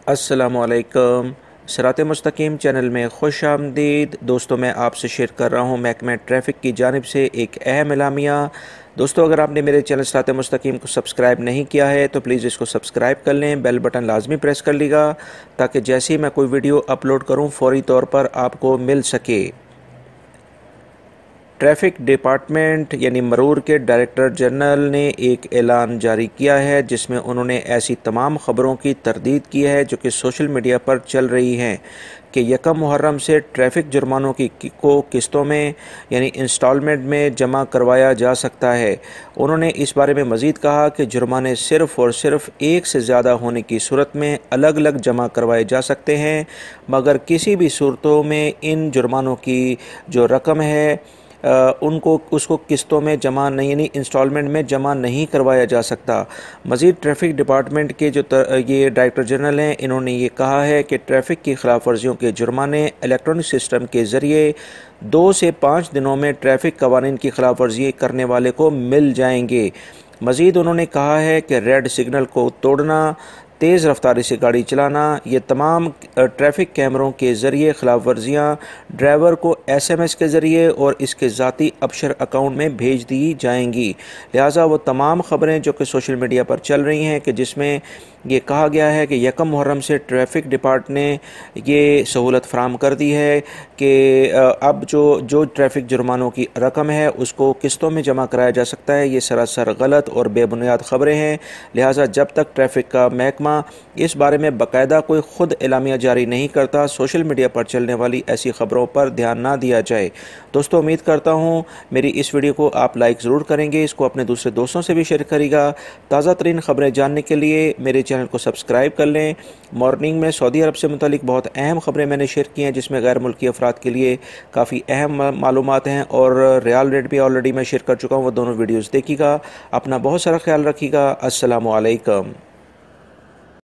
अस्सलामुअलैकुम। सिरात मुस्तकीम चैनल में खुश आमदीद। दोस्तों, मैं आपसे शेयर कर रहा हूँ महकमा ट्रैफ़िक की जानिब से एक अहम एलामिया। दोस्तों, अगर आपने मेरे चैनल सिरात मुस्तकीम को सब्सक्राइब नहीं किया है तो प्लीज़ इसको सब्सक्राइब कर लें, बेल बटन लाजमी प्रेस कर लीजिएगा ताकि जैसे ही मैं कोई वीडियो अपलोड करूँ फ़ौरी तौर पर आपको मिल सके। ट्रैफ़िक डिपार्टमेंट यानी मरूर के डायरेक्टर जनरल ने एक ऐलान जारी किया है जिसमें उन्होंने ऐसी तमाम ख़बरों की तरदीद की है जो कि सोशल मीडिया पर चल रही हैं कि यकम मुहर्रम से ट्रैफ़िक जुर्मानों को किस्तों में यानी इंस्टॉलमेंट में जमा करवाया जा सकता है। उन्होंने इस बारे में मज़ीद कहा कि जुर्माने सिर्फ़ और सिर्फ एक से ज़्यादा होने की सूरत में अलग अलग जमा करवाए जा सकते हैं, मगर किसी भी सूरतों में इन जुर्मानों की जो रकम है उनको उसको किस्तों में जमा नहीं यानी इंस्टॉलमेंट में जमा नहीं करवाया जा सकता। मज़ीद ट्रैफ़िक डिपार्टमेंट के ये डायरेक्टर जनरल हैं, इन्होंने ये कहा है कि ट्रैफ़िक की खिलाफ वर्जियों के जुर्माने इलेक्ट्रॉनिक सिस्टम के ज़रिए 2 से 5 दिनों में ट्रैफ़िक कवानीन की खिलाफ वर्जी करने वाले को मिल जाएंगे। मज़ीद उन्होंने कहा है कि रेड सिग्नल को तोड़ना, तेज़ रफ्तारी से गाड़ी चलाना, ये तमाम ट्रैफ़िक कैमरों के ज़रिए खिलाफ वर्जियाँ ड्राइवर को SMS के ज़रिए और इसके ज़ाती अबशर अकाउंट में भेज दी जाएंगी। लिहाजा वो तमाम ख़बरें जो कि सोशल मीडिया पर चल रही हैं कि जिसमें ये कहा गया है कि यकम मुहर्रम से ट्रैफ़िक डिपार्ट ने ये सहूलत फ़राम कर दी है कि अब जो ट्रैफ़िक जुर्मानों की रकम है उसको किस्तों में जमा कराया जा सकता है। ये सरासर गलत और बेबुनियाद ख़बरें हैं। लिहाजा जब तक ट्रैफ़िक का महकमा इस बारे में बाकायदा कोई ख़ुद एलामिया जारी नहीं करता, सोशल मीडिया पर चलने वाली ऐसी ख़बरों पर ध्यान ना दिया जाए। दोस्तों, उम्मीद करता हूँ मेरी इस वीडियो को आप लाइक ज़रूर करेंगे, इसको अपने दूसरे दोस्तों से भी शेयर करिएगा। ताज़ा तरीन ख़बरें जानने के लिए मेरे चैनल को सब्सक्राइब कर लें। मॉर्निंग में सऊदी अरब से मुतालिक बहुत अहम ख़बरें मैंने शेयर की हैं जिसमें गैर मुल्की अफराद के लिए काफ़ी अहम मालूमात हैं और रियल रेट भी ऑलरेडी मैं शेयर कर चुका हूँ। वो दोनों वीडियोज़ देखिएगा। अपना बहुत सारा ख्याल रखिएगा। अस्सलामु अलैकुम।